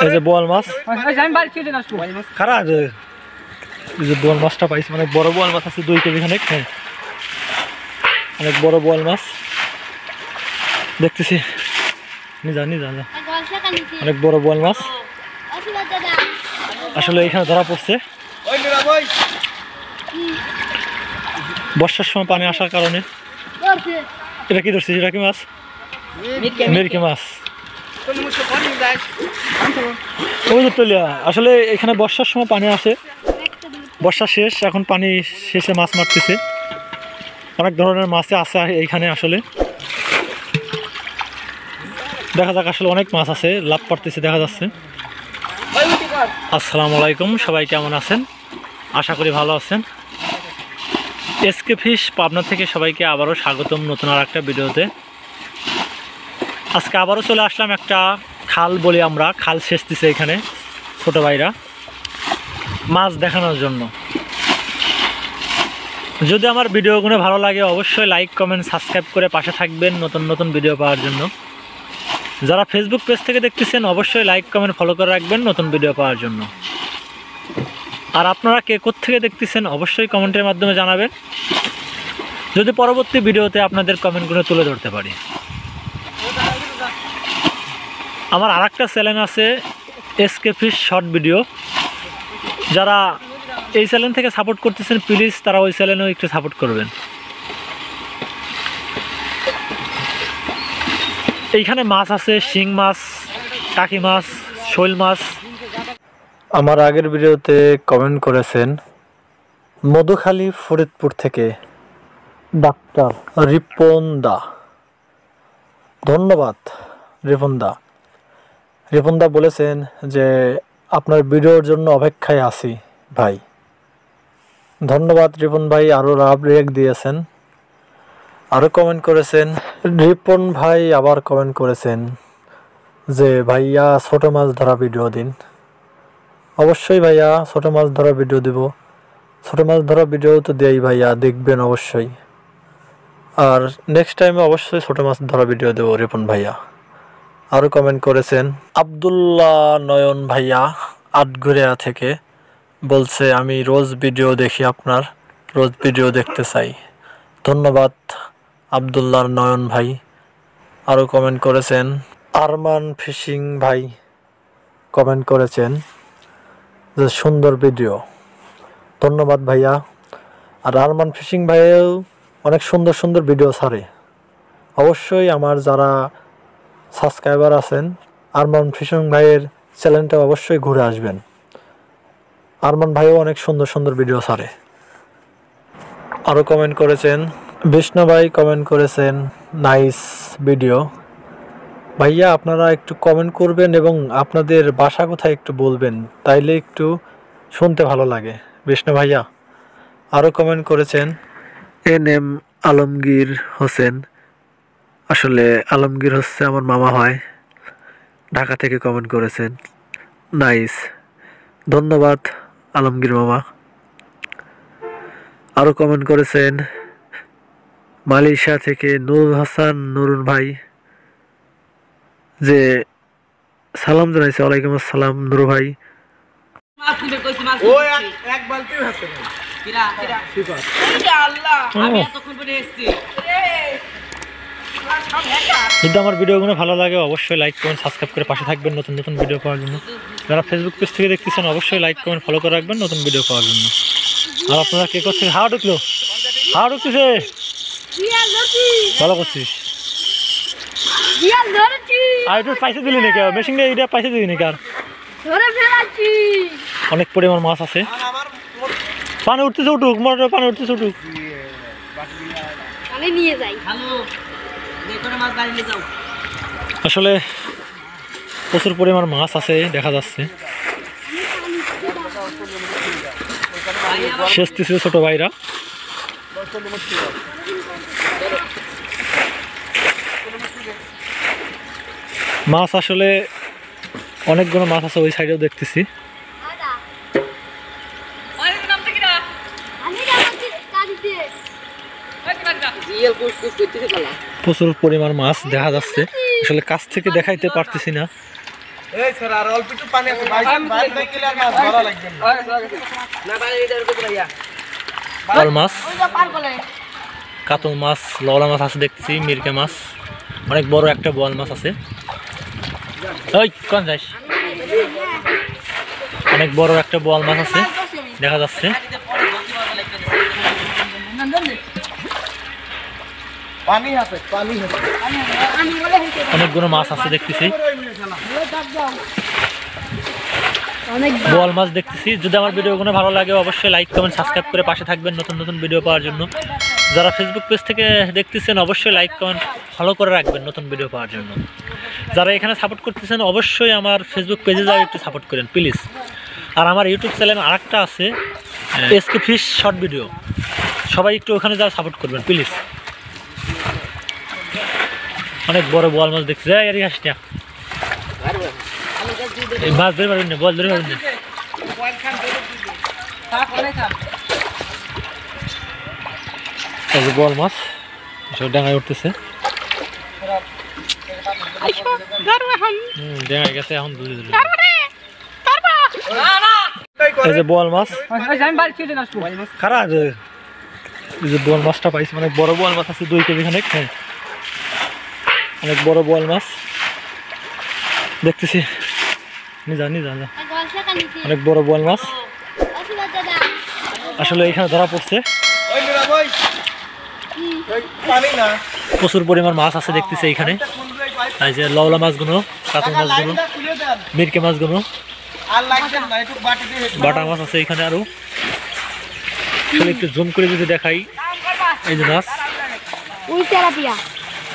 এই যে বোয়াল মাছ খারাপ এই যে বোয়াল মাছটা পাইছি অনেক বড় বোয়াল মাছ আছে 2 কেজি খানেক অনেক বড় বোয়াল মাছ দেখতেছি নিজা অনেক বড় বোয়াল মাছ আসলে এখানে ধরা পড়ছে বর্ষার সময় পানি আসার কারণে এটা কি ধরছিস এটা কি মাছ মিরকি মাছ আসলে এখানে বর্ষার সময় পানি আসে বর্ষা শেষ এখন পানি শেষে মাছ মারতেছে অনেক ধরনের মাছ আছে এইখানে আসলে দেখা যাক আসলে অনেক মাছ আছে লাভ করতেছে দেখা যাচ্ছে আসসালামু আলাইকুম সবাই কেমন আছেন আশা করি ভালো আছেন এসকে ফিশ পাবনা থেকে সবাইকে আবারও স্বাগতম নতুন আর একটা ভিডিওতে আজকে আবারও চলে আসলাম একটা খাল বলি আমরা খাল সেচতেছে এখানে ছোট ভাইরা মাছ দেখানোর জন্য যদি আমার ভিডিওগুলো ভালো লাগে অবশ্যই লাইক কমেন্ট সাবস্ক্রাইব করে পাশে থাকবেন নতুন নতুন ভিডিও পাওয়ার জন্য যারা ফেসবুক পেজ থেকে দেখতেছেন অবশ্যই লাইক কমেন্ট ফলো করে রাখবেন নতুন ভিডিও পাওয়ার জন্য আর আপনারা কে কোত্থেকে দেখতেছেন অবশ্যই কমেন্টের মাধ্যমে জানাবেন যদি পরবর্তী ভিডিওতে আপনাদের কমেন্টগুলো তুলে ধরতে পারি আমার আরেকটা চ্যানেল আছে এসকে ফিশ শর্ট ভিডিও যারা এই চ্যানেল থেকে সাপোর্ট করতেছেন প্লিজ তারা ওই চ্যানেলেও একটু সাপোর্ট করবেন এইখানে মাছ আছে শিং মাছ টাকি মাছ শৈল মাছ আমার আগের ভিডিওতে কমেন্ট করেছেন মধুখালী ফরিদপুর থেকে ডাক্তার রিপন দা ধন্যবাদ রিপন দা বলেছেন যে আপনার ভিডিওর জন্য অপেক্ষায় আছি ভাই ধন্যবাদ রিপন ভাই আরও লাভ রেক দিয়েছেন আরও কমেন্ট করেছেন রিপন ভাই আবার কমেন্ট করেছেন যে ভাইয়া ছোট মাছ ধরা ভিডিও দিন অবশ্যই ভাইয়া ছোট মাছ ধরা ভিডিও দেব ছোট মাছ ধরা ভিডিও তো দেই ভাইয়া দেখবেন অবশ্যই আর নেক্সট টাইমে অবশ্যই ছোট মাছ ধরা ভিডিও দেবো রিপন ভাইয়া আরও কমেন্ট করেছেন আব্দুল্লাহ নয়ন ভাইয়া আটঘরিয়া থেকে বলছে আমি রোজ ভিডিও দেখি আপনার রোজ ভিডিও দেখতে চাই ধন্যবাদ আব্দুল্লাহ নয়ন ভাই আরও কমেন্ট করেছেন আরমান ফিশিং ভাই কমেন্ট করেছেন যে সুন্দর ভিডিও ধন্যবাদ ভাইয়া আর আরমান ফিশিং ভাইও অনেক সুন্দর সুন্দর ভিডিও ছাড়ে অবশ্যই আমার যারা সাবস্ক্রাইবার আছেন আরমান ফিশিং ভাইয়ের চ্যানেলটা অবশ্যই ঘুরে আসবেন আরমান ভাইও অনেক সুন্দর সুন্দর ভিডিও ছাড়ে আরও কমেন্ট করেছেন বিষ্ণু ভাই কমেন্ট করেছেন নাইস ভিডিও ভাইয়া আপনারা একটু কমেন্ট করবেন এবং আপনাদের বাসা কোথায় একটু বলবেন তাইলে একটু শুনতে ভালো লাগে বিষ্ণু ভাইয়া আরও কমেন্ট করেছেন NM আলমগীর হোসেন আসলে আলমগীর হচ্ছে আমার মামা হয় ঢাকা থেকে কমেন্ট করেছেন নাইস ধন্যবাদ আলমগীর মামা আরও কমেন্ট করেছেন মালয়েশিয়া থেকে নুরুল হাসান নুরুন ভাই যে সালাম জানাইছে ওয়ালাইকুম আসসালাম নুরু ভাই যদি আমার ভিডিওগুলো ভালো লাগে অবশ্যই লাইক কমেন্ট সাবস্ক্রাইব করে পাশে থাকবেন নতুন নতুন ভিডিও পাওয়ার জন্য যারা ফেসবুক পেজ থেকে দেখতেছেন অবশ্যই লাইক কমেন্ট ফলো করে রাখবেন নতুন ভিডিও পাওয়ার জন্য আর আপনারা কে করছেন হাওয়া ঢুকতেছে ভালো করছিস আর একটু পয়সা দিলি নাকি মেশিন দিয়ে এটা পয়সা দিলি নাকি আর অনেক পরিমাণ মাছ আছে পানি উঠতেছে উঠুক মোটর পানি উঠতেছে উঠুক আসলে প্রচুর পরিমাণ মাছ আছে দেখা যাচ্ছে সেচতেছে ছোট ভাইরা মাছ আসলে অনেকগুলো মাছ আছে ওই সাইডেও দেখতেছি প্রচুর পরিমাণ মাছ দেখা যাচ্ছে আসলে কাছ থেকে দেখাইতে পারতেছি না এই স্যার আর অল্প একটু পানি আছে ভাই ভাই ভাই গেলে আর মাছ ধরা লাগবে না ভাই এটা করতে ভাইয়া বল মাছ ওই যে পার বলে কাতল মাছ লওলা মাছ আছে দেখতেছি মিরকে মাছ অনেক বড় একটা বোয়াল মাছ আছে ওই কোন যাস অনেক বড় একটা বোয়াল মাছ আছে দেখা যাচ্ছে পানি আছে আমি বলে অনেকগুলো মাছ আছে দেখতেছি অনেক বোয়াল মাছ দেখতেছি যদি আমার ভিডিওগুলো ভালো লাগে অবশ্যই লাইক কমেন্ট সাবস্ক্রাইব করে পাশে থাকবেন নতুন নতুন ভিডিও পাওয়ার জন্য যারা ফেসবুক পেজ থেকে দেখতেছেন অবশ্যই লাইক কমেন্ট ফলো করে রাখবেন নতুন ভিডিও পাওয়ার জন্য যারা এখানে সাপোর্ট করতেছেন অবশ্যই আমার ফেসবুক পেজে যাও একটু সাপোর্ট করেন প্লিজ আর আমার ইউটিউব চ্যানেল আরেকটা আছে এসকে ফিশ শর্ট ভিডিও সবাই একটু ওখানে যাও সাপোর্ট করবেন প্লিজ অনেক বড় বোয়াল মাছ দেখছি এই হাসটা এই মাছ ধরে পারবেন না বল ধরে পারবেন না এই যে বোয়াল মাছ সব ডাঙায় উঠতেছে ডাঙায় গেছে এখন ধরে ধরে এই যে বোয়াল মাছ খারাপ এই যে বোয়াল মাছটা পাইছি অনেক বড় বোয়াল মাছ আছে 2 কেজি খানেক অনেক বড় বোয়াল মাছ দেখতেছি নিজা অনেক বড় বোয়াল মাছ আসলে এখানে ধরা পড়ছে প্রচুর পরিমাণ মাছ আছে দেখতেছি এখানে এই যে লওলা মাছগুলো কাতল মাছগুলো মিরকে মাছগুলো বাটা মাছ আছে এখানে আরো একটু জুম করে যদি দেখাই এই যে মাছ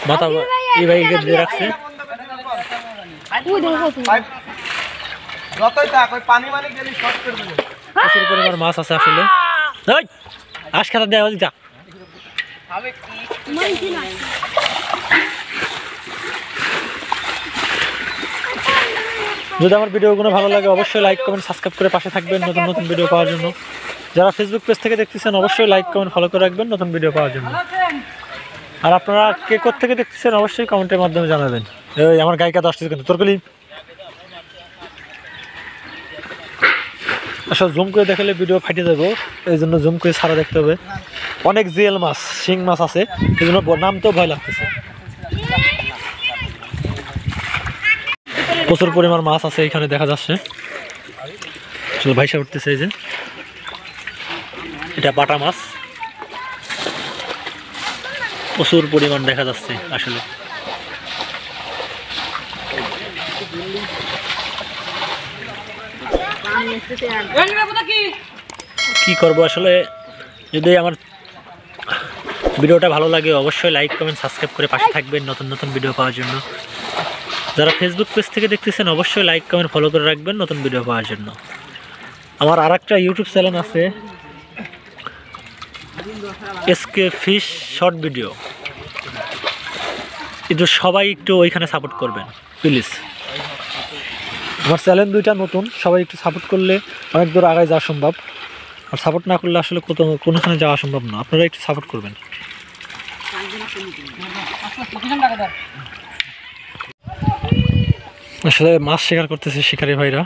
মাথা এই ভাই দিয়ে রাখছে প্রচুর পরিমাণ মাছ আছে আসলে আশ খাতা দেওয়া যা যদি আমার ভিডিওগুলো ভালো লাগে অবশ্যই লাইক কমেন্ট সাবস্ক্রাইব করে পাশে থাকবেন নতুন নতুন ভিডিও পাওয়ার জন্য যারা ফেসবুক পেজ থেকে দেখতেছেন অবশ্যই লাইক কমেন্ট ফলো করে রাখবেন নতুন ভিডিও পাওয়ার জন্য আর আপনারা কে থেকে দেখতেছেন অবশ্যই কমেন্টের মাধ্যমে জানাবেন এই আমার গায়িকা 10 সেকেন্ড তোর কলি আসলে জুম করে দেখালে ভিডিও ফাটে যাবে এই জন্য জুম করে সারা দেখতে হবে অনেক জিএল মাছ শিং মাছ আছে এই জন্য নাম তো ভয় লাগতেছে প্রচুর পরিমাণ মাছ আছে এখানে দেখা যাচ্ছে চলো ভাইসা উঠতেছে এই যে এটা বাটা মাছ প্রচুর পরিমাণ দেখা যাচ্ছে আসলে কি করব আসলে যদি আমার ভিডিওটা ভালো লাগে অবশ্যই লাইক কমেন্ট সাবস্ক্রাইব করে পাশে থাকবেন নতুন নতুন ভিডিও পাওয়ার জন্য যারা ফেসবুক পেজ থেকে দেখতেছেন অবশ্যই লাইক কমেন্ট ফলো করে রাখবেন নতুন ভিডিও পাওয়ার জন্য আমার আরেকটা ইউটিউব চ্যানেল আছে এসকে ফিশ শর্ট ভিডিও একটু সবাই একটু ওইখানে সাপোর্ট করবেন প্লিজ আমার চ্যানেল দুইটা নতুন সবাই একটু সাপোর্ট করলে অনেক দূর আগায় যাওয়া সম্ভব আর সাপোর্ট না করলে আসলে কোনোখানে যাওয়া সম্ভব না আপনারা একটু সাপোর্ট করবেন আসলে মাছ শিকার করতেছে শিকারী ভাইরা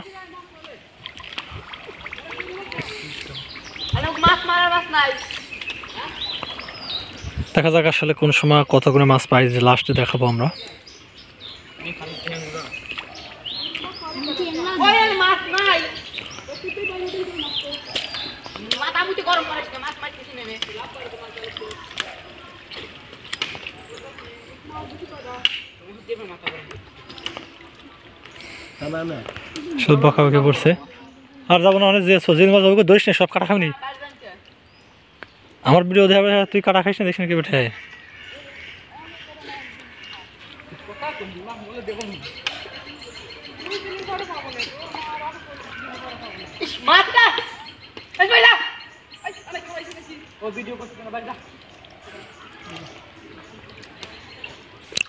দেখা যাক আসলে কোন সময় কত করে মাছ পাই যে লাস্টে দেখাবো আমরা শুধু বকাবকি পড়ছে আর যাবো না অনেক যে সজিল মাছ যাবো দোষ নেই সব কাটা খাবনি আমার ভিডিও দেখাবে তুই কাটা খাইস না দেখিস না কি বেঠে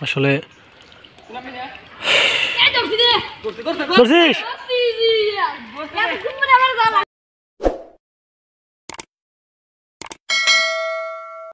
আসলে